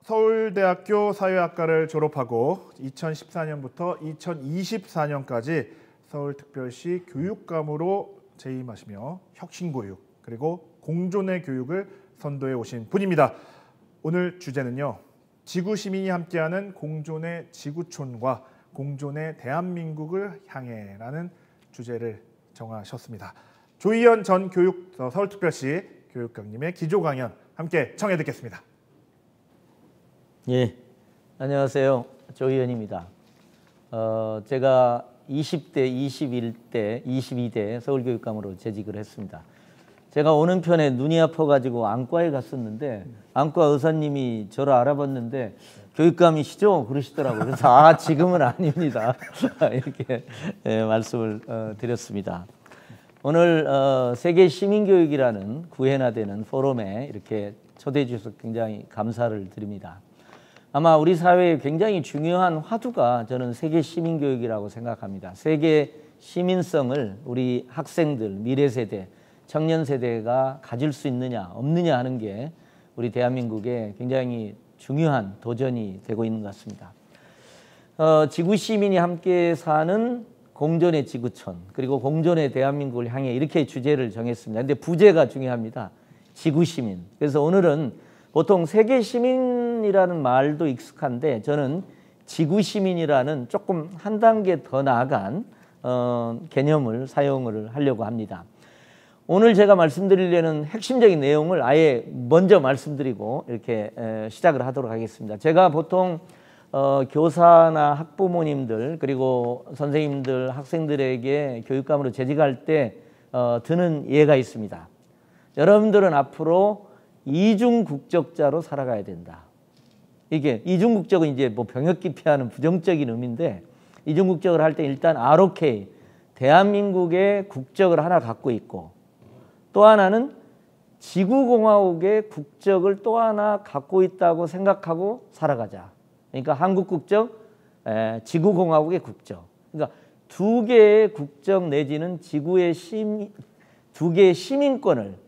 서울대학교 사회학과를 졸업하고 2014년부터 2024년까지 서울특별시 교육감으로 재임하시며 혁신교육 그리고 공존의 교육을 선도해 오신 분입니다. 오늘 주제는요. 지구시민이 함께하는 공존의 지구촌과 공존의 대한민국을 향해라는 주제를 정하셨습니다. 조희연 전 서울특별시 교육감님의 기조 강연 함께 청해 듣겠습니다. 예, 안녕하세요. 조희연입니다. 제가 20대, 21대, 22대 서울교육감으로 재직을 했습니다. 제가 오는 편에 눈이 아파가지고 안과에 갔었는데 안과 의사님이 저를 알아봤는데 교육감이시죠? 그러시더라고요. 그래서 지금은 아닙니다. 이렇게 말씀을 드렸습니다. 오늘 세계 시민교육이라는 구현화되는 포럼에 이렇게 초대해 주셔서 굉장히 감사를 드립니다. 아마 우리 사회에 굉장히 중요한 화두가 저는 세계 시민교육이라고 생각합니다. 세계 시민성을 우리 학생들, 미래 세대, 청년 세대가 가질 수 있느냐 없느냐 하는 게 우리 대한민국에 굉장히 중요한 도전이 되고 있는 것 같습니다. 지구 시민이 함께 사는 공존의 지구촌 그리고 공존의 대한민국을 향해 이렇게 주제를 정했습니다. 근데 부제가 중요합니다. 지구 시민. 그래서 오늘은 보통 세계 시민이라는 말도 익숙한데 저는 지구 시민이라는 조금 한 단계 더 나아간 개념을 사용을 하려고 합니다. 오늘 제가 말씀드리려는 핵심적인 내용을 아예 먼저 말씀드리고 이렇게 시작을 하도록 하겠습니다. 제가 보통 교사나 학부모님들 그리고 선생님들, 학생들에게 교육감으로 재직할 때 드는 예가 있습니다. 여러분들은 앞으로 이중국적자로 살아가야 된다. 이게 이중국적은 이제 뭐 병역 기피하는 부정적인 의미인데 이중국적을 할 때 일단 ROK, 대한민국의 국적을 하나 갖고 있고 또 하나는 지구공화국의 국적을 또 하나 갖고 있다고 생각하고 살아가자. 그러니까 한국 국적, 지구공화국의 국적. 그러니까 두 개의 국적 내지는 지구의 두 개의 시민권을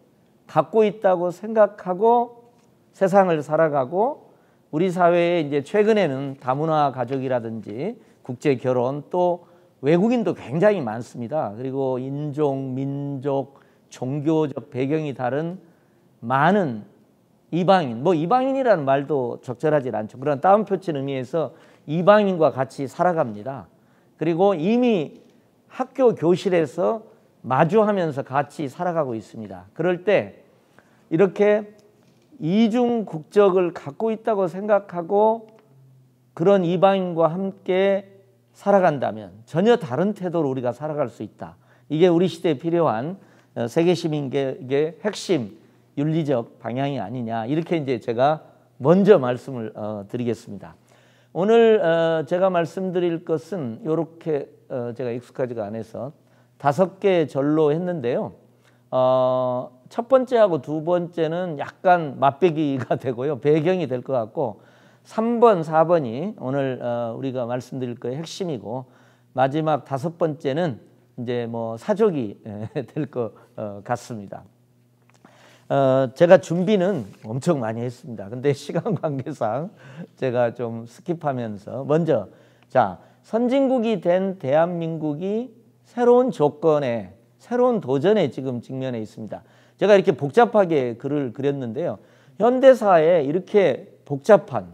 갖고 있다고 생각하고 세상을 살아가고 우리 사회에 이제 최근에는 다문화 가족이라든지 국제 결혼 또 외국인도 굉장히 많습니다. 그리고 인종, 민족, 종교적 배경이 다른 많은 이방인, 뭐 이방인이라는 말도 적절하지 않죠. 그런 따옴표친 의미에서 이방인과 같이 살아갑니다. 그리고 이미 학교 교실에서 마주하면서 같이 살아가고 있습니다. 그럴 때 이렇게 이중 국적을 갖고 있다고 생각하고 그런 이방인과 함께 살아간다면 전혀 다른 태도로 우리가 살아갈 수 있다. 이게 우리 시대에 필요한 세계 시민계의 핵심 윤리적 방향이 아니냐. 이렇게 이제 제가 먼저 말씀을 드리겠습니다. 오늘 제가 말씀드릴 것은 이렇게 제가 익숙하지가 않아서 5개 절로 했는데요. 첫 번째하고 두 번째는 약간 맛배기가 되고요. 배경이 될 것 같고 3번, 4번이 오늘 우리가 말씀드릴 거의 핵심이고 마지막 5번째는 이제 뭐 사족이 될 것 같습니다. 제가 준비는 엄청 많이 했습니다. 근데 시간 관계상 제가 좀 스킵하면서 먼저 자, 선진국이 된 대한민국이 새로운 조건에 새로운 도전에 지금 직면해 있습니다. 제가 이렇게 복잡하게 글을 그렸는데요. 현대사에 이렇게 복잡한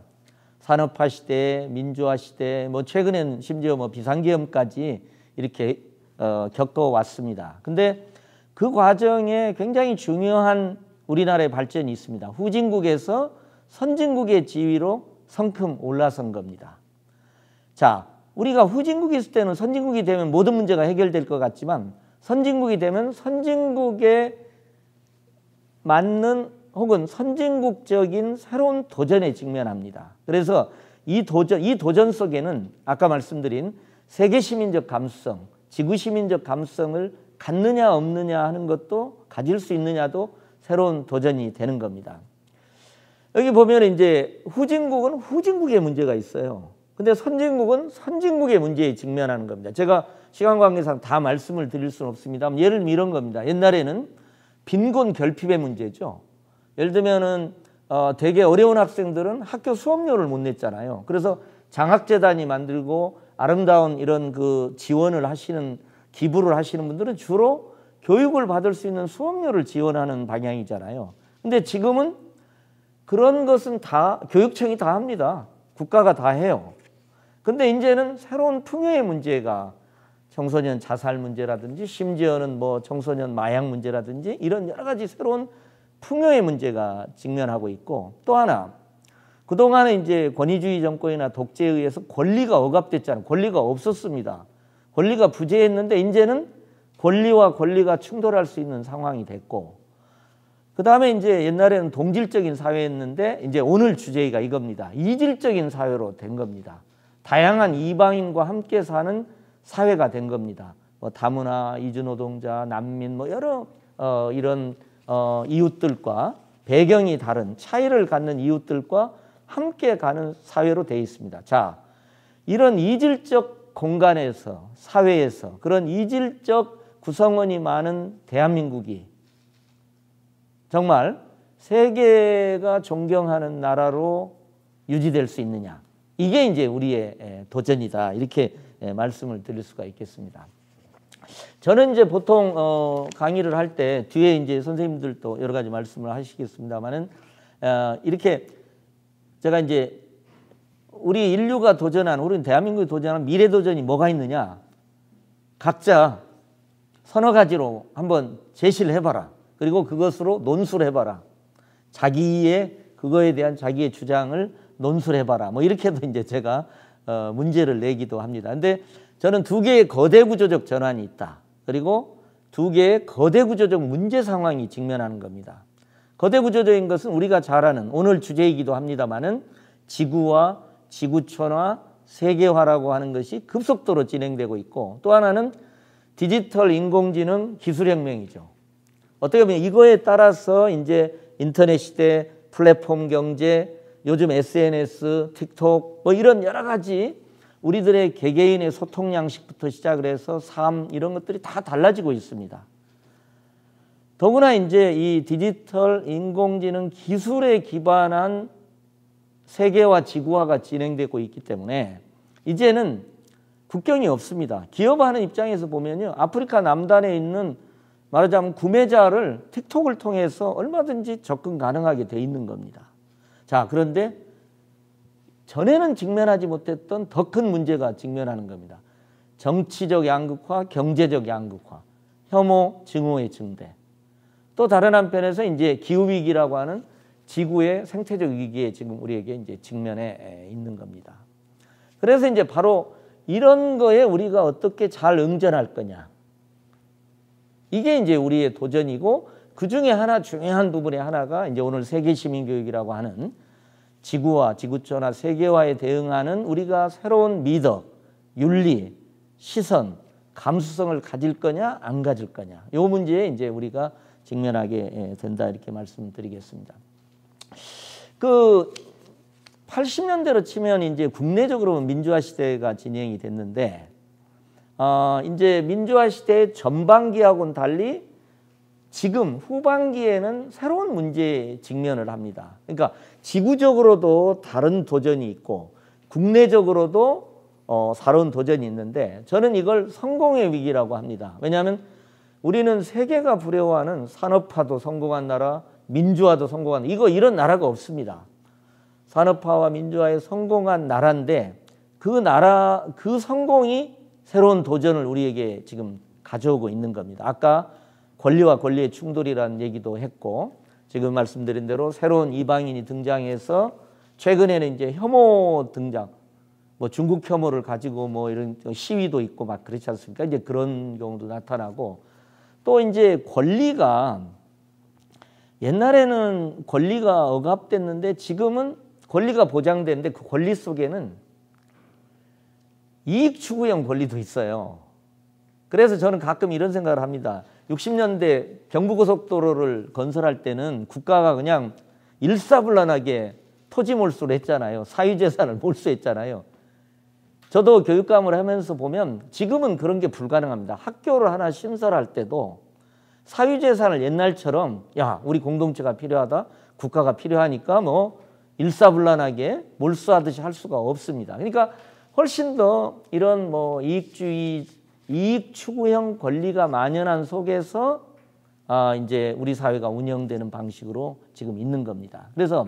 산업화 시대, 민주화 시대, 뭐 최근엔 심지어 뭐 비상계엄까지 이렇게 겪어왔습니다. 근데 그 과정에 굉장히 중요한 우리나라의 발전이 있습니다. 후진국에서 선진국의 지위로 성큼 올라선 겁니다. 자, 우리가 후진국이 있을 때는 선진국이 되면 모든 문제가 해결될 것 같지만 선진국이 되면 선진국에 맞는 혹은 선진국적인 새로운 도전에 직면합니다. 그래서 이 도전 속에는 아까 말씀드린 세계 시민적 감수성, 지구 시민적 감수성을 갖느냐 없느냐 하는 것도 가질 수 있느냐도 새로운 도전이 되는 겁니다. 여기 보면 이제 후진국은 후진국의 문제가 있어요. 근데 선진국은 선진국의 문제에 직면하는 겁니다. 제가 시간 관계상 다 말씀을 드릴 수는 없습니다. 예를 들면 이런 겁니다. 옛날에는 빈곤 결핍의 문제죠. 예를 들면은 되게 어려운 학생들은 학교 수업료를 못 냈잖아요. 그래서 장학재단이 만들고 아름다운 이런 그 지원을 하시는, 기부를 하시는 분들은 주로 교육을 받을 수 있는 수업료를 지원하는 방향이잖아요. 근데 지금은 그런 것은 다 교육청이 다 합니다. 국가가 다 해요. 근데 이제는 새로운 풍요의 문제가 청소년 자살 문제라든지 심지어는 뭐 청소년 마약 문제라든지 이런 여러 가지 새로운 풍요의 문제가 직면하고 있고, 또 하나 그동안에 이제 권위주의 정권이나 독재에 의해서 권리가 억압됐잖아요. 권리가 없었습니다. 권리가 부재했는데 이제는 권리와 권리가 충돌할 수 있는 상황이 됐고, 그 다음에 이제 옛날에는 동질적인 사회였는데 이제 오늘 주제가 이겁니다. 이질적인 사회로 된 겁니다. 다양한 이방인과 함께 사는 사회가 된 겁니다. 뭐 다문화, 이주노동자, 난민, 뭐 여러 이런 이웃들과 배경이 다른 차이를 갖는 이웃들과 함께 가는 사회로 되어 있습니다. 자, 이런 이질적 공간에서, 사회에서 그런 이질적 구성원이 많은 대한민국이 정말 세계가 존경하는 나라로 유지될 수 있느냐, 이게 이제 우리의 도전이다, 이렇게 말씀을 드릴 수가 있겠습니다. 저는 이제 보통 강의를 할 때 뒤에 이제 선생님들도 여러 가지 말씀을 하시겠습니다만은 이렇게 제가 이제 우리 인류가 도전한, 우리 대한민국이 도전한 미래 도전이 뭐가 있느냐, 각자 서너 가지로 한번 제시를 해봐라. 그리고 그것으로 논술을 해봐라. 자기의 그거에 대한 자기의 주장을 논술을 해봐라. 뭐 이렇게도 이제 제가 문제를 내기도 합니다. 근데 저는 두 개의 거대 구조적 전환이 있다. 그리고 두 개의 거대 구조적 문제 상황이 직면하는 겁니다. 거대 구조적인 것은 우리가 잘 아는 오늘 주제이기도 합니다만은 지구와 지구촌화, 세계화라고 하는 것이 급속도로 진행되고 있고, 또 하나는 디지털 인공지능 기술혁명이죠. 어떻게 보면 이거에 따라서 이제 인터넷 시대, 플랫폼 경제, 요즘 SNS, 틱톡 뭐 이런 여러 가지 우리들의 개개인의 소통 양식부터 시작을 해서 삶 이런 것들이 다 달라지고 있습니다. 더구나 이제 이 디지털 인공지능 기술에 기반한 세계화, 지구화가 진행되고 있기 때문에 이제는 국경이 없습니다. 기업하는 입장에서 보면요, 아프리카 남단에 있는 말하자면 구매자를 틱톡을 통해서 얼마든지 접근 가능하게 돼 있는 겁니다. 자, 그런데 전에는 직면하지 못했던 더 큰 문제가 직면하는 겁니다. 정치적 양극화, 경제적 양극화, 혐오, 증오의 증대. 또 다른 한편에서 이제 기후위기라고 하는 지구의 생태적 위기에 지금 우리에게 이제 직면해 있는 겁니다. 그래서 이제 바로 이런 거에 우리가 어떻게 잘 응전할 거냐. 이게 이제 우리의 도전이고, 그 중에 하나 중요한 부분의 하나가 이제 오늘 세계시민교육이라고 하는 지구와 지구촌화 세계화에 대응하는 우리가 새로운 미덕, 윤리, 시선, 감수성을 가질 거냐 안 가질 거냐, 이 문제에 이제 우리가 직면하게 된다, 이렇게 말씀드리겠습니다. 그 80년대로 치면 이제 국내적으로 민주화 시대가 진행이 됐는데, 이제 민주화 시대의 전반기하고는 달리 지금 후반기에는 새로운 문제에 직면을 합니다. 그러니까 지구적으로도 다른 도전이 있고 국내적으로도 새로운 도전이 있는데, 저는 이걸 성공의 위기라고 합니다. 왜냐하면 우리는 세계가 부러워하는 산업화도 성공한 나라, 민주화도 성공한, 이런 나라가 없습니다. 산업화와 민주화에 성공한 나라인데 그 성공이 새로운 도전을 우리에게 지금 가져오고 있는 겁니다. 아까 권리와 권리의 충돌이라는 얘기도 했고, 지금 말씀드린 대로 새로운 이방인이 등장해서 최근에는 이제 혐오 등장, 뭐 중국 혐오를 가지고 뭐 이런 시위도 있고 막 그렇지 않습니까? 이제 그런 경우도 나타나고, 또 이제 권리가, 옛날에는 권리가 억압됐는데 지금은 권리가 보장되는데 그 권리 속에는 이익 추구형 권리도 있어요. 그래서 저는 가끔 이런 생각을 합니다. 60년대 경부고속도로를 건설할 때는 국가가 그냥 일사불란하게 토지 몰수를 했잖아요. 사유재산을 몰수했잖아요. 저도 교육감을 하면서 보면 지금은 그런 게 불가능합니다. 학교를 하나 신설할 때도 사유재산을 옛날처럼 야 우리 공동체가 필요하다, 국가가 필요하니까 뭐 일사불란하게 몰수하듯이 할 수가 없습니다. 그러니까 훨씬 더 이런 뭐 이익주의, 이익 추구형 권리가 만연한 속에서 이제 우리 사회가 운영되는 방식으로 지금 있는 겁니다. 그래서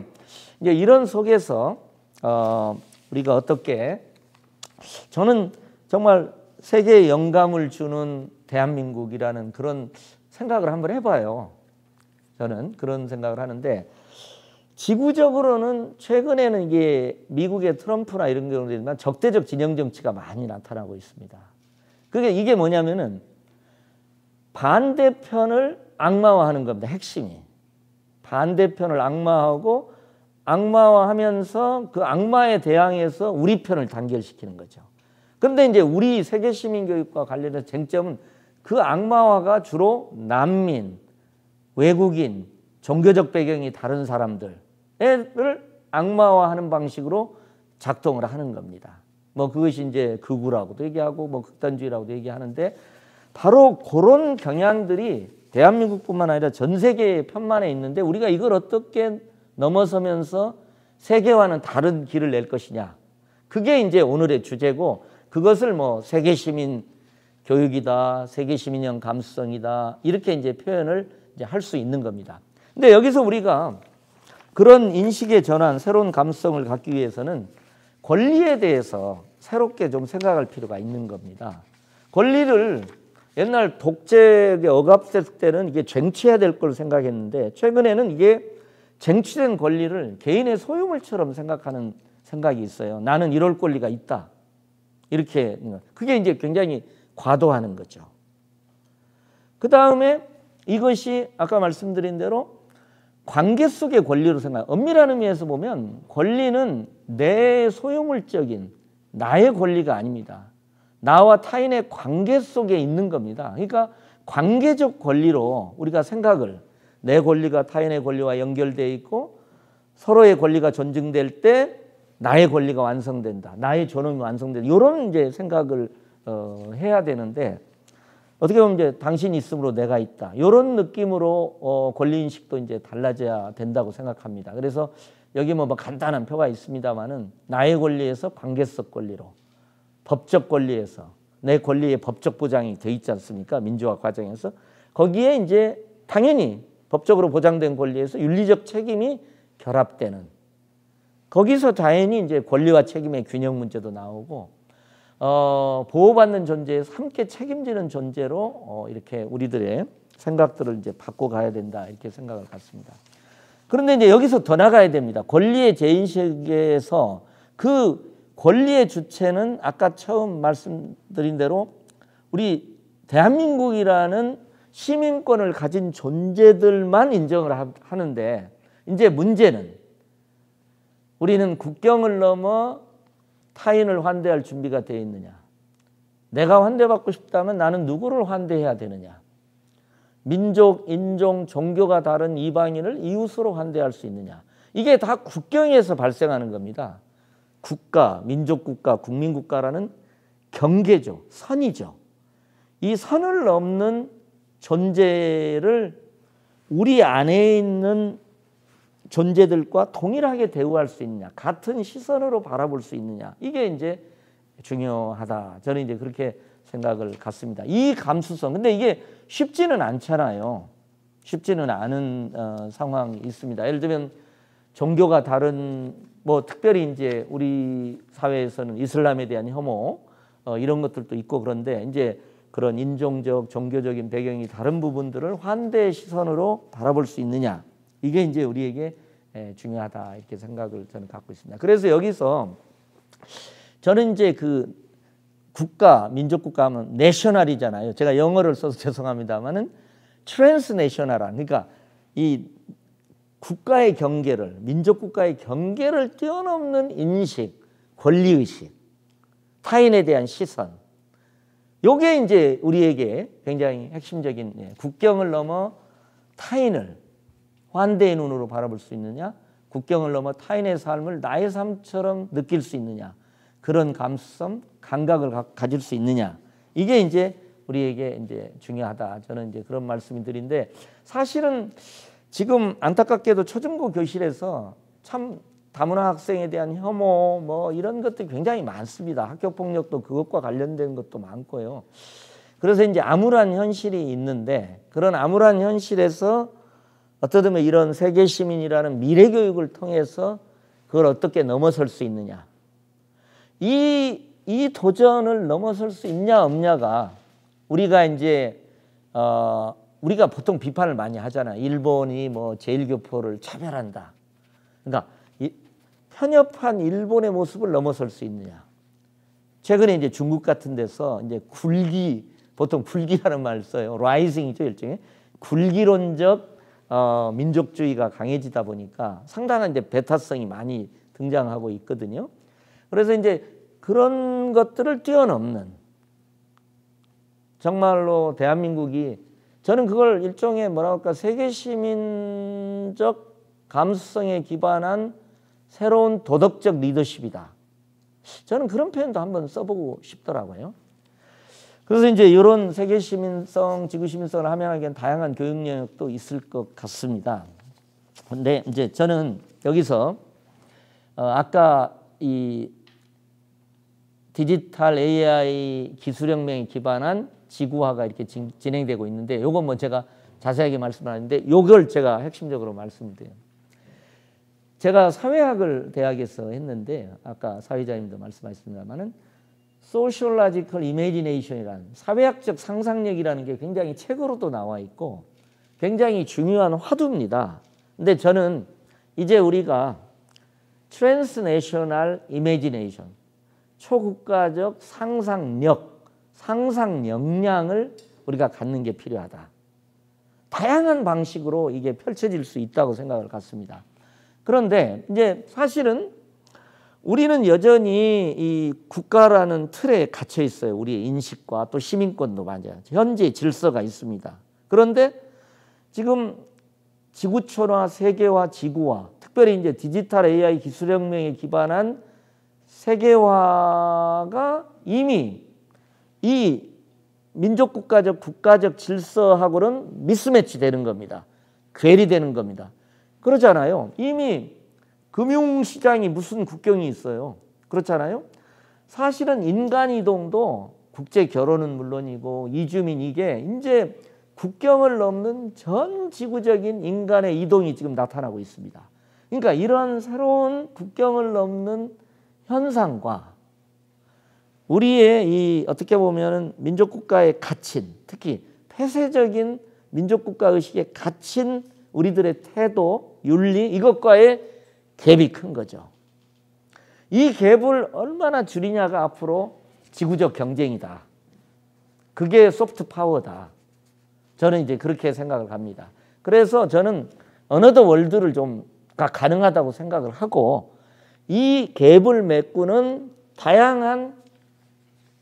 이제 이런 속에서 우리가 어떻게, 저는 정말 세계에 영감을 주는 대한민국이라는 그런 생각을 한번 해봐요. 저는 그런 생각을 하는데, 지구적으로는 최근에는 이게 미국의 트럼프나 이런 경우지만 적대적 진영 정치가 많이 나타나고 있습니다. 그게 이게 뭐냐면은 반대편을 악마화하는 겁니다. 핵심이. 반대편을 악마하고 악마화하면서 그 악마에 대항해서 우리 편을 단결시키는 거죠. 그런데 이제 우리 세계 시민 교육과 관련된 쟁점은 그 악마화가 주로 난민, 외국인, 종교적 배경이 다른 사람들을 악마화하는 방식으로 작동을 하는 겁니다. 뭐 그것이 이제 극우라고도 얘기하고 뭐 극단주의라고도 얘기하는데, 바로 그런 경향들이 대한민국뿐만 아니라 전 세계의 편만에 있는데, 우리가 이걸 어떻게 넘어서면서 세계와는 다른 길을 낼 것이냐, 그게 이제 오늘의 주제고, 그것을 뭐 세계 시민 교육이다, 세계 시민형 감수성이다, 이렇게 이제 표현을 이제 할 수 있는 겁니다. 근데 여기서 우리가 그런 인식의 전환, 새로운 감수성을 갖기 위해서는 권리에 대해서 새롭게 좀 생각할 필요가 있는 겁니다. 권리를 옛날 독재에 억압됐을 때는 이게 쟁취해야 될 걸 생각했는데, 최근에는 이게 쟁취된 권리를 개인의 소유물처럼 생각하는 생각이 있어요. 나는 이럴 권리가 있다, 이렇게. 그게 이제 굉장히 과도하는 거죠. 그 다음에 이것이 아까 말씀드린 대로 관계 속의 권리로 생각. 엄밀한 의미에서 보면 권리는 내 소유물적인 나의 권리가 아닙니다. 나와 타인의 관계 속에 있는 겁니다. 그러니까 관계적 권리로 우리가 생각을, 내 권리가 타인의 권리와 연결되어 있고 서로의 권리가 존중될 때 나의 권리가 완성된다, 나의 존엄이 완성된다, 이런 이제 생각을 해야 되는데, 어떻게 보면 이제 당신이 있으므로 내가 있다, 이런 느낌으로 권리 인식도 이제 달라져야 된다고 생각합니다. 그래서 여기 뭐 간단한 표가 있습니다만은, 나의 권리에서 관계적 권리로, 법적 권리에서 내 권리의 법적 보장이 돼 있지 않습니까? 민주화 과정에서. 거기에 이제 당연히 법적으로 보장된 권리에서 윤리적 책임이 결합되는, 거기서 당연히 이제 권리와 책임의 균형 문제도 나오고, 보호받는 존재에서 함께 책임지는 존재로 이렇게 우리들의 생각들을 이제 바꿔가야 된다, 이렇게 생각을 갖습니다. 그런데 이제 여기서 더 나가야 됩니다. 권리의 재인식에서 그 권리의 주체는 아까 처음 말씀드린 대로 우리 대한민국이라는 시민권을 가진 존재들만 인정을 하는데, 이제 문제는 우리는 국경을 넘어 타인을 환대할 준비가 되어 있느냐, 내가 환대받고 싶다면 나는 누구를 환대해야 되느냐, 민족, 인종, 종교가 다른 이방인을 이웃으로 환대할 수 있느냐, 이게 다 국경에서 발생하는 겁니다. 국가, 민족국가, 국민국가라는 경계죠, 선이죠. 이 선을 넘는 존재를 우리 안에 있는 존재들과 동일하게 대우할 수 있느냐, 같은 시선으로 바라볼 수 있느냐, 이게 이제 중요하다. 저는 이제 그렇게 생각을 갖습니다. 이 감수성, 근데 이게 쉽지는 않잖아요. 쉽지는 않은 상황이 있습니다. 예를 들면 종교가 다른, 뭐 특별히 이제 우리 사회에서는 이슬람에 대한 혐오 이런 것들도 있고, 그런데 이제 그런 인종적, 종교적인 배경이 다른 부분들을 환대의 시선으로 바라볼 수 있느냐, 이게 이제 우리에게 중요하다, 이렇게 생각을 저는 갖고 있습니다. 그래서 여기서 저는 이제 그 국가, 민족국가 하면 내셔널이잖아요. 제가 영어를 써서 죄송합니다만은 트랜스내셔널한, 그러니까 이 국가의 경계를, 민족국가의 경계를 뛰어넘는 인식, 권리의식, 타인에 대한 시선, 요게 이제 우리에게 굉장히 핵심적인, 국경을 넘어 타인을 환대의 눈으로 바라볼 수 있느냐, 국경을 넘어 타인의 삶을 나의 삶처럼 느낄 수 있느냐, 그런 감수성, 감각을 가질 수 있느냐, 이게 이제 우리에게 이제 중요하다. 저는 이제 그런 말씀을 드린데 사실은 지금 안타깝게도 초중고 교실에서 참 다문화 학생에 대한 혐오 뭐 이런 것들이 굉장히 많습니다. 학교 폭력도 그것과 관련된 것도 많고요. 그래서 이제 암울한 현실이 있는데 그런 암울한 현실에서 어떻게 보면 이런 세계 시민이라는 미래 교육을 통해서 그걸 어떻게 넘어설 수 있느냐. 이 도전을 넘어설 수 있냐 없냐가 우리가 이제 우리가 보통 비판을 많이 하잖아요. 일본이 뭐 제1교포를 차별한다. 그러니까 편협한 일본의 모습을 넘어설 수 있느냐. 최근에 이제 중국 같은 데서 이제 보통 굴기라는 말을 써요. 라이징이죠, 일종의. 굴기론적 민족주의가 강해지다 보니까 상당한 이제 배타성이 많이 등장하고 있거든요. 그래서 이제 그런 것들을 뛰어넘는 정말로 대한민국이 저는 그걸 일종의 뭐라 할까 세계 시민적 감수성에 기반한 새로운 도덕적 리더십이다. 저는 그런 표현도 한번 써보고 싶더라고요. 그래서 이제 이런 세계 시민성, 지구 시민성을 함양하기 위한 다양한 교육 영역도 있을 것 같습니다. 근데 이제 저는 여기서 아까 이 디지털 AI 기술혁명에 기반한 지구화가 이렇게 진행되고 있는데 요건 뭐 제가 자세하게 말씀하는데 요걸 제가 핵심적으로 말씀드려요. 제가 사회학을 대학에서 했는데 아까 사회자님도 말씀하셨습니다만은 Sociological Imagination이라는 사회학적 상상력이라는 게 굉장히 책으로도 나와 있고 굉장히 중요한 화두입니다. 근데 저는 이제 우리가 Transnational Imagination, 초국가적 상상력, 상상 역량을 우리가 갖는 게 필요하다. 다양한 방식으로 이게 펼쳐질 수 있다고 생각을 갖습니다. 그런데 이제 사실은 우리는 여전히 이 국가라는 틀에 갇혀 있어요. 우리의 인식과 또 시민권도 맞아요. 현재 질서가 있습니다. 그런데 지금 지구촌화, 세계화, 지구화, 특별히 이제 디지털 AI 기술혁명에 기반한 세계화가 이미 이 민족국가적 국가적 질서하고는 미스매치 되는 겁니다. 괴리되는 겁니다. 그렇잖아요. 이미 금융시장이 무슨 국경이 있어요. 그렇잖아요. 사실은 인간 이동도 국제 결혼은 물론이고 이주민 이게 이제 국경을 넘는 전 지구적인 인간의 이동이 지금 나타나고 있습니다. 그러니까 이런 새로운 국경을 넘는 현상과 우리의 이 어떻게 보면은 민족국가에 갇힌 특히 폐쇄적인 민족국가 의식에 갇힌 우리들의 태도, 윤리 이것과의 갭이 큰 거죠. 이 갭을 얼마나 줄이냐가 앞으로 지구적 경쟁이다. 그게 소프트 파워다. 저는 이제 그렇게 생각을 합니다. 그래서 저는 어너더 월드를 좀 가능하다고 생각을 하고 이 갭을 메꾸는 다양한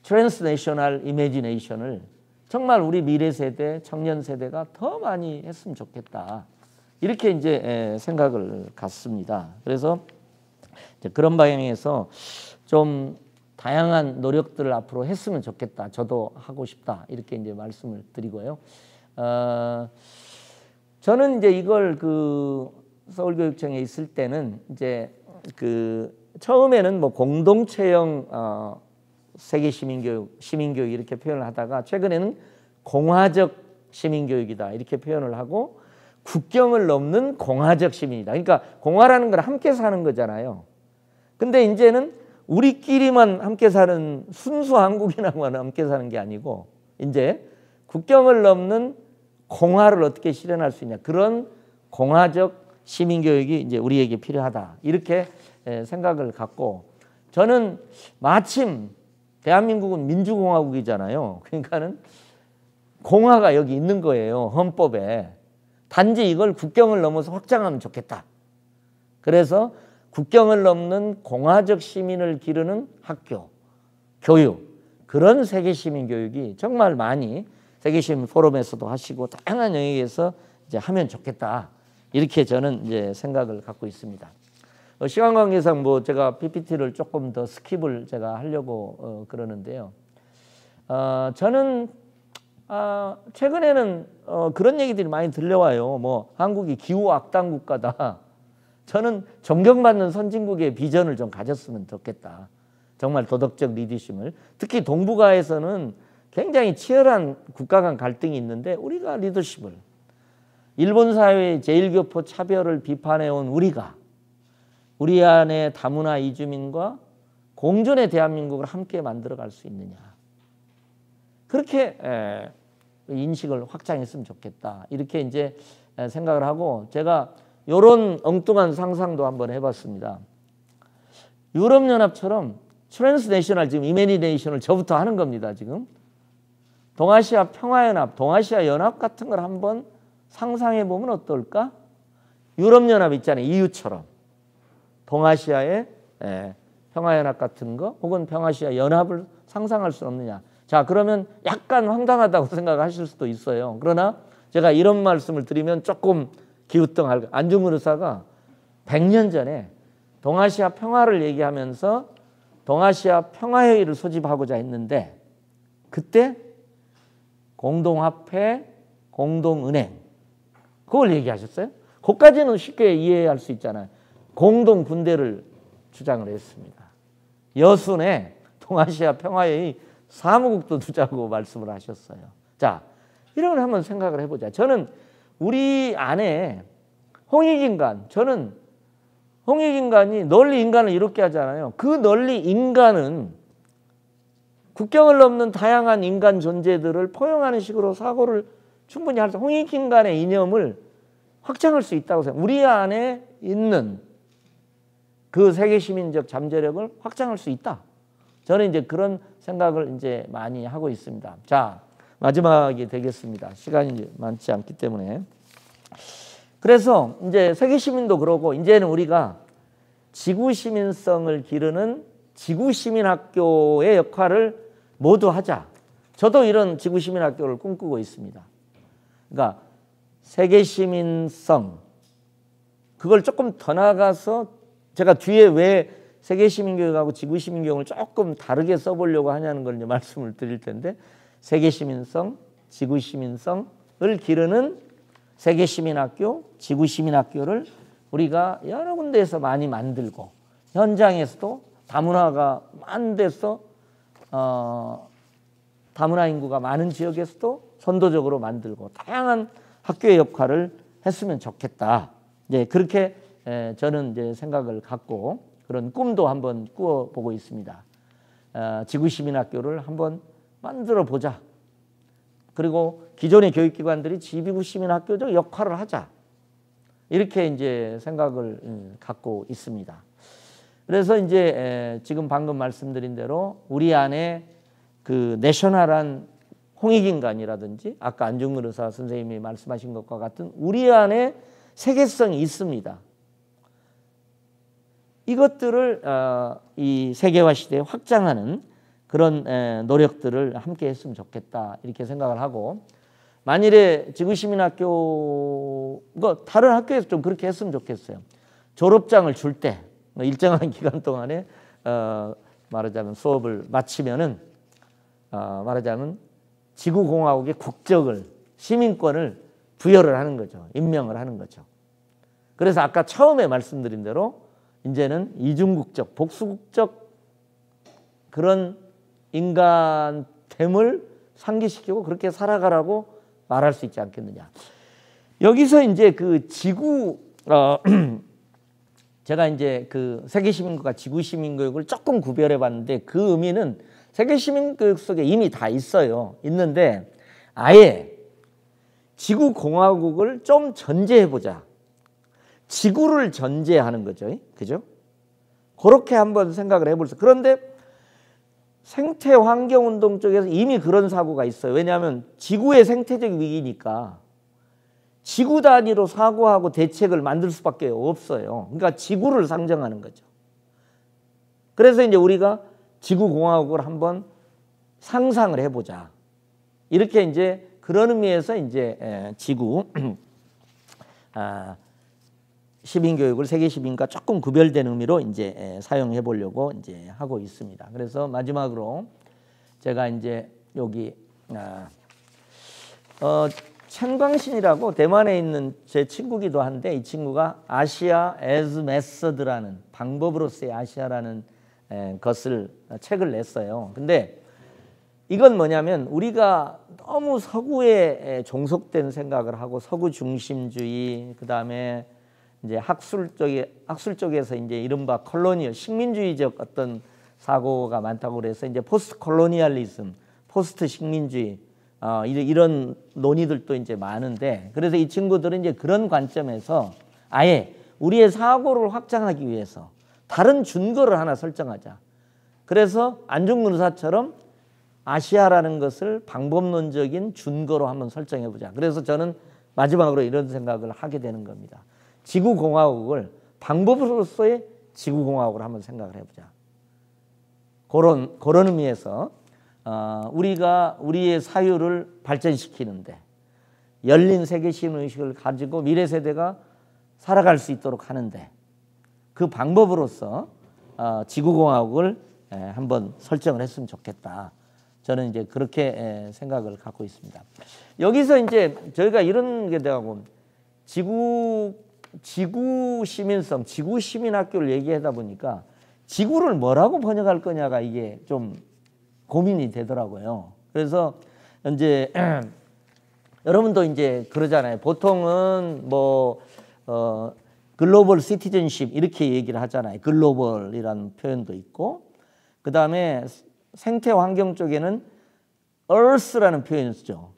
트랜스내셔널 이미지네이션을 정말 우리 미래 세대, 청년 세대가 더 많이 했으면 좋겠다. 이렇게 이제 생각을 갖습니다. 그래서 이제 그런 방향에서 좀 다양한 노력들을 앞으로 했으면 좋겠다. 저도 하고 싶다. 이렇게 이제 말씀을 드리고요. 저는 이제 이걸 그 서울교육청에 있을 때는 이제 그 처음에는 뭐 공동체형 세계 시민교육 이렇게 표현을 하다가 최근에는 공화적 시민교육이다 이렇게 표현을 하고 국경을 넘는 공화적 시민이다. 그러니까 공화라는 건 함께 사는 거잖아요. 근데 이제는 우리끼리만 함께 사는 순수 한국인하고만 함께 사는 게 아니고 이제 국경을 넘는 공화를 어떻게 실현할 수 있냐. 그런 공화적 시민교육이 이제 우리에게 필요하다. 이렇게 생각을 갖고 저는 마침 대한민국은 민주공화국이잖아요. 그러니까는 공화가 여기 있는 거예요. 헌법에. 단지 이걸 국경을 넘어서 확장하면 좋겠다. 그래서 국경을 넘는 공화적 시민을 기르는 학교, 교육 그런 세계시민교육이 정말 많이 세계시민 포럼에서도 하시고 다양한 영역에서 이제 하면 좋겠다. 이렇게 저는 이제 생각을 갖고 있습니다. 시간 관계상 뭐 제가 PPT를 조금 더 스킵을 제가 하려고 그러는데요. 저는 최근에는 그런 얘기들이 많이 들려와요. 뭐 한국이 기후 악당 국가다. 저는 존경받는 선진국의 비전을 좀 가졌으면 좋겠다. 정말 도덕적 리더십을. 특히 동북아에서는 굉장히 치열한 국가 간 갈등이 있는데 우리가 리더십을, 일본 사회의 제일교포 차별을 비판해온 우리가 우리 안에 다문화 이주민과 공존의 대한민국을 함께 만들어갈 수 있느냐. 그렇게 인식을 확장했으면 좋겠다. 이렇게 이제 생각을 하고 제가 이런 엉뚱한 상상도 한번 해봤습니다. 유럽연합처럼 트랜스내셔널 지금 이메니네이션을 저부터 하는 겁니다. 지금 동아시아 평화연합, 동아시아 연합 같은 걸 한번 상상해 보면 어떨까? 유럽연합 있잖아요. EU처럼 동아시아의 평화연합 같은 거 혹은 평아시아 연합을 상상할 수 없느냐. 자, 그러면 약간 황당하다고 생각하실 수도 있어요. 그러나 제가 이런 말씀을 드리면 조금 기우뚱할, 안중근 의사가 100년 전에 동아시아 평화를 얘기하면서 동아시아 평화회의를 소집하고자 했는데 그때 공동화폐, 공동은행 그걸 얘기하셨어요. 그것까지는 쉽게 이해할 수 있잖아요. 공동군대를 주장을 했습니다. 여순에 동아시아 평화회의 사무국도 두자고 말씀을 하셨어요. 자, 이런 걸 한번 생각을 해보자. 저는 우리 안에 홍익인간, 저는 홍익인간이 널리 인간을 이롭게 하잖아요. 그 널리 인간은 국경을 넘는 다양한 인간 존재들을 포용하는 식으로 사고를 충분히 할 수, 홍익인간의 이념을 확장할 수 있다고 생각해요. 우리 안에 있는 그 세계시민적 잠재력을 확장할 수 있다. 저는 이제 그런 생각을 이제 많이 하고 있습니다. 자, 마지막이 되겠습니다. 시간이 이제 많지 않기 때문에. 그래서 이제 세계시민도 그러고 이제는 우리가 지구시민성을 기르는 지구시민학교의 역할을 모두 하자. 저도 이런 지구시민학교를 꿈꾸고 있습니다. 그러니까 세계시민성, 그걸 조금 더 나아가서 제가 뒤에 왜 세계시민교육하고 지구시민교육을 조금 다르게 써보려고 하냐는 걸 이제 말씀을 드릴 텐데, 세계시민성, 지구시민성을 기르는 세계시민학교, 지구시민학교를 우리가 여러 군데에서 많이 만들고, 현장에서도 다문화가 많은 데서 다문화 인구가 많은 지역에서도 선도적으로 만들고 다양한 학교의 역할을 했으면 좋겠다. 이제 그렇게 저는 이제 생각을 갖고 그런 꿈도 한번 꾸어보고 있습니다. 지구시민학교를 한번 만들어 보자. 그리고 기존의 교육기관들이 지구시민학교적 역할을 하자. 이렇게 이제 생각을 갖고 있습니다. 그래서 이제 지금 방금 말씀드린 대로 우리 안에 그 내셔널한 홍익인간이라든지 아까 안중근 의사 선생님이 말씀하신 것과 같은 우리 안에 세계성이 있습니다. 이것들을 이 세계화 시대에 확장하는 그런 노력들을 함께 했으면 좋겠다 이렇게 생각을 하고, 만일에 지구시민학교 다른 학교에서 좀 그렇게 했으면 좋겠어요. 졸업장을 줄 때 일정한 기간 동안에 말하자면 수업을 마치면은 말하자면 지구공화국의 국적을, 시민권을 부여를 하는 거죠. 임명을 하는 거죠. 그래서 아까 처음에 말씀드린 대로 이제는 이중국적, 복수국적 그런 인간됨을 상기시키고 그렇게 살아가라고 말할 수 있지 않겠느냐. 여기서 이제 그 지구 제가 이제 그 세계시민교육과 지구시민교육을 조금 구별해 봤는데 그 의미는 세계시민교육 속에 이미 다 있어요. 있는데 아예 지구공화국을 좀 전제해 보자. 지구를 전제하는 거죠. 그죠? 그렇게 한번 생각을 해볼게요. 그런데 생태환경운동 쪽에서 이미 그런 사고가 있어요. 왜냐하면 지구의 생태적 위기니까 지구 단위로 사고하고 대책을 만들 수밖에 없어요. 그러니까 지구를 상정하는 거죠. 그래서 이제 우리가 지구공화국을 한번 상상을 해보자. 이렇게 이제 그런 의미에서 이제 지구 시민교육을 세계시민과 조금 구별된 의미로 이제 사용해 보려고 이제 하고 있습니다. 그래서 마지막으로 제가 이제 여기 천광신이라고 대만에 있는 제 친구기도 한데 이 친구가 아시아 as method라는 방법으로서의 아시아라는 책을 냈어요. 근데 이건 뭐냐면 우리가 너무 서구에 종속된 생각을 하고 서구 중심주의, 그다음에 이제 학술 쪽에서 이제 이른바 콜로니얼 식민주의적 어떤 사고가 많다고 그래서 이제 포스트 콜로니얼리즘, 포스트 식민주의 이런 논의들도 이제 많은데, 그래서 이 친구들은 이제 그런 관점에서 아예 우리의 사고를 확장하기 위해서 다른 준거를 하나 설정하자. 그래서 안중근 의사처럼 아시아라는 것을 방법론적인 준거로 한번 설정해 보자. 그래서 저는 마지막으로 이런 생각을 하게 되는 겁니다. 지구공화국을 방법으로서의 지구공화국을 한번 생각을 해보자. 그런 의미에서 우리가 우리의 사유를 발전시키는데 열린 세계시민의식을 가지고 미래 세대가 살아갈 수 있도록 하는데 그 방법으로서 지구공화국을 한번 설정을 했으면 좋겠다. 저는 이제 그렇게 생각을 갖고 있습니다. 여기서 이제 저희가 이런 게 되고 지구 시민성, 지구 시민학교를 얘기하다 보니까 지구를 뭐라고 번역할 거냐가 이게 좀 고민이 되더라고요. 그래서 이제 여러분도 이제 그러잖아요. 보통은 뭐 글로벌 시티즌십 이렇게 얘기를 하잖아요. 글로벌이라는 표현도 있고, 그 다음에 생태 환경 쪽에는 Earth라는 표현을 쓰죠.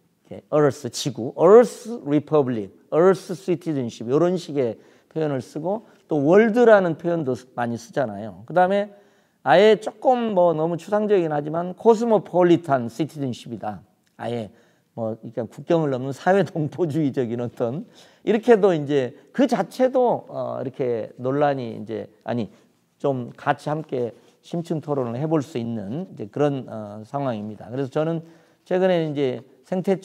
Earth, 지구, Earth Republic, Earth Citizenship 이런 식의 표현을 쓰고, 또 World라는 표현도 많이 쓰잖아요. 그 다음에 아예 조금 뭐 너무 추상적이긴 하지만 Cosmopolitan Citizenship이다. 아예 뭐 그러니까 국경을 넘는 사회 동포주의적인 어떤, 이렇게도 이제 그 자체도 이렇게 논란이 이제 좀 같이 함께 심층 토론을 해볼 수 있는 이제 그런 상황입니다. 그래서 저는 최근에 이제 생태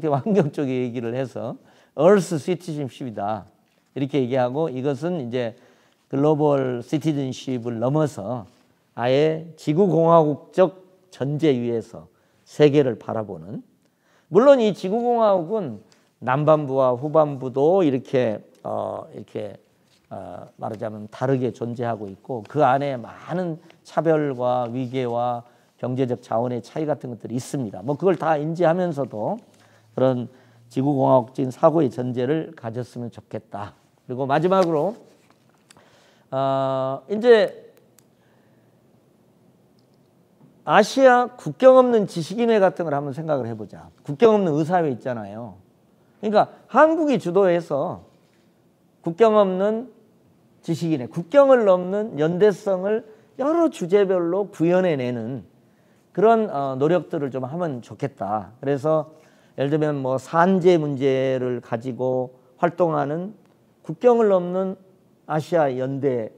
환경 쪽에 얘기를 해서 Earth Citizenship이다 이렇게 얘기하고, 이것은 이제 글로벌 시티즌십을 넘어서 아예 지구공화국적 전제 위에서 세계를 바라보는, 물론 이 지구공화국은 남반부와 후반부도 이렇게 말하자면 다르게 존재하고 있고, 그 안에 많은 차별과 위계와 경제적 자원의 차이 같은 것들이 있습니다. 뭐 그걸 다 인지하면서도 그런 지구공화국적인 사고의 전제를 가졌으면 좋겠다. 그리고 마지막으로 이제 아시아 국경 없는 지식인회 같은 걸 한번 생각을 해보자. 국경 없는 의사회 있잖아요. 그러니까 한국이 주도해서 국경 없는 지식인회, 국경을 넘는 연대성을 여러 주제별로 구현해내는 그런 노력들을 좀 하면 좋겠다. 그래서 예를 들면 뭐 산재 문제를 가지고 활동하는 국경을 넘는 아시아 연대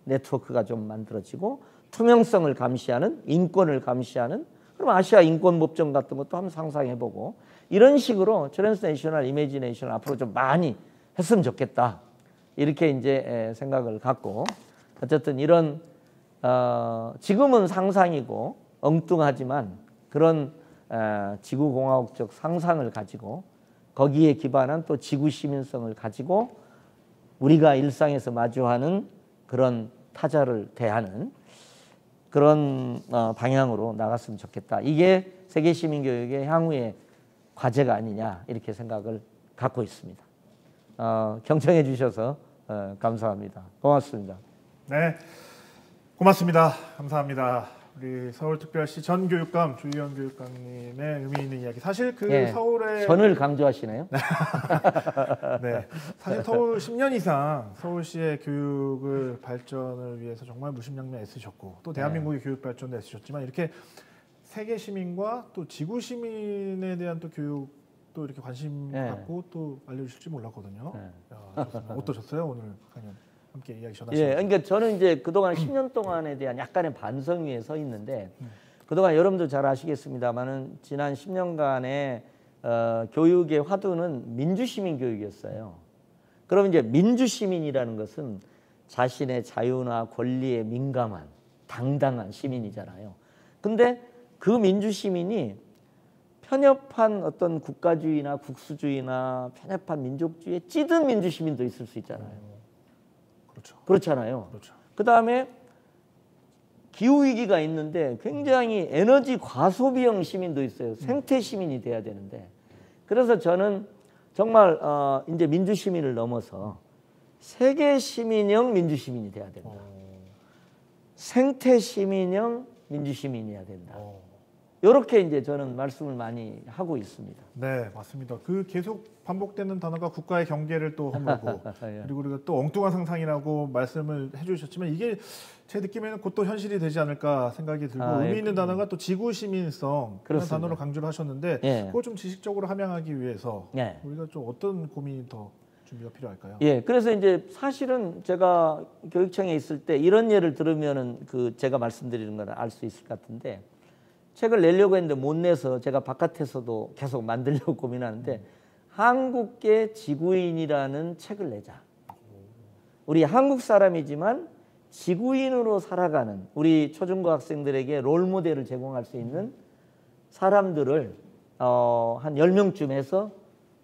네트워크가 좀 만들어지고, 투명성을 감시하는, 인권을 감시하는 그럼 아시아 인권법정 같은 것도 한번 상상해보고, 이런 식으로 트랜스내셔널 이미지네이션을 앞으로 좀 많이 했으면 좋겠다. 이렇게 이제 생각을 갖고, 어쨌든 이런 지금은 상상이고 엉뚱하지만 그런 지구공화국적 상상을 가지고 거기에 기반한 또 지구 시민성을 가지고 우리가 일상에서 마주하는 그런 타자를 대하는 그런 방향으로 나갔으면 좋겠다. 이게 세계시민교육의 향후의 과제가 아니냐 이렇게 생각을 갖고 있습니다. 경청해 주셔서 감사합니다. 고맙습니다. 네, 고맙습니다. 감사합니다. 우리 서울특별시 전 교육감 주희연 교육감님의 의미 있는 이야기. 사실 서울의 전을 강조하시나요? 네, 사실 서울 10년 이상 서울시의 교육을 발전을 위해서 정말 무심양면 애쓰셨고, 또 대한민국의 교육 발전도 애쓰셨지만, 이렇게 세계 시민과 또 지구 시민에 대한 또 교육도 이렇게 관심 갖고 또 알려주실지 몰랐거든요. 어떠셨어요 오늘 강연? 함께 이야기 전하시죠. 그러니까 저는 이제 그동안 10년 동안에 대한 약간의 반성 위에 서 있는데, 그동안 여러분도 잘 아시겠습니다만은 지난 10년간의 교육의 화두는 민주시민 교육이었어요. 그럼 이제 민주시민이라는 것은 자신의 자유나 권리에 민감한 당당한 시민이잖아요. 근데 그 민주시민이 편협한 어떤 국가주의나 국수주의나 편협한 민족주의에 찌든 민주시민도 있을 수 있잖아요. 그렇죠. 그렇잖아요. 그렇죠. 그다음에 기후위기가 있는데 굉장히 에너지 과소비형 시민도 있어요. 생태 시민이 돼야 되는데. 그래서 저는 정말 이제 민주시민을 넘어서 세계 시민형 민주시민이 돼야 된다. 생태 시민형 민주시민이어야 된다. 이렇게 이제 저는 말씀을 많이 하고 있습니다. 네, 맞습니다. 그 계속 반복되는 단어가 국가의 경계를 또 허물고 예. 그리고 우리가 또 엉뚱한 상상이라고 말씀을 해주셨지만 이게 제 느낌에는 곧 또 현실이 되지 않을까 생각이 들고 의미 예. 있는 단어가 또 지구 시민성 그런 그렇습니다. 단어로 강조를 하셨는데 예. 그걸 좀 지식적으로 함양하기 위해서 예. 우리가 좀 어떤 고민이 더 준비가 필요할까요? 예, 그래서 이제 사실은 제가 교육청에 있을 때 이런 예를 들으면은 그 제가 말씀드리는 걸 알 수 있을 것 같은데 책을 내려고 했는데 못 내서 제가 바깥에서도 계속 만들려고 고민하는데 한국계 지구인이라는 책을 내자. 우리 한국 사람이지만 지구인으로 살아가는 우리 초중고 학생들에게 롤 모델을 제공할 수 있는 사람들을 한 10명쯤 해서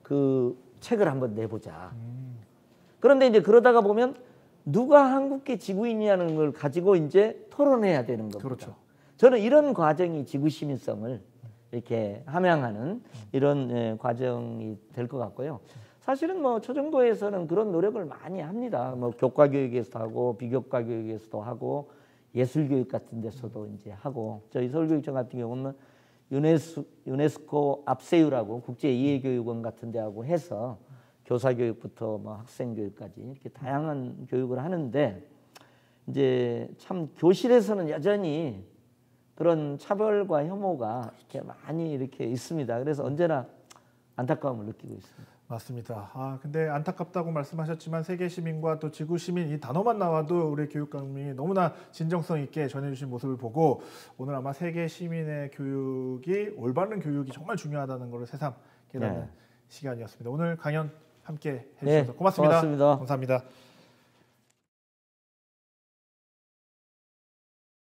그 책을 한번 내보자. 그런데 이제 그러다가 보면 누가 한국계 지구인이라는 걸 가지고 이제 토론해야 되는 겁니다. 그렇죠. 저는 이런 과정이 지구 시민성을 이렇게 함양하는 이런 과정이 될 것 같고요. 사실은 뭐 초중고에서는 그런 노력을 많이 합니다. 뭐 교과 교육에서도 하고 비교과 교육에서도 하고 예술 교육 같은 데서도 이제 하고 저희 서울교육청 같은 경우는 유네스코 앞세유라고 국제 이해교육원 같은 데하고 해서 교사 교육부터 뭐 학생 교육까지 이렇게 다양한 교육을 하는데 이제 참 교실에서는 여전히 그런 차별과 혐오가 이렇게 많이 이렇게 있습니다. 그래서 언제나 안타까움을 느끼고 있습니다. 맞습니다. 근데 안타깝다고 말씀하셨지만 세계 시민과 또 지구 시민 이 단어만 나와도 우리 교육감이 너무나 진정성 있게 전해주신 모습을 보고 오늘 아마 세계 시민의 교육이 올바른 교육이 정말 중요하다는 것을 새삼 깨닫는 시간이었습니다. 오늘 강연 함께 해주셔서 고맙습니다. 고맙습니다. 감사합니다.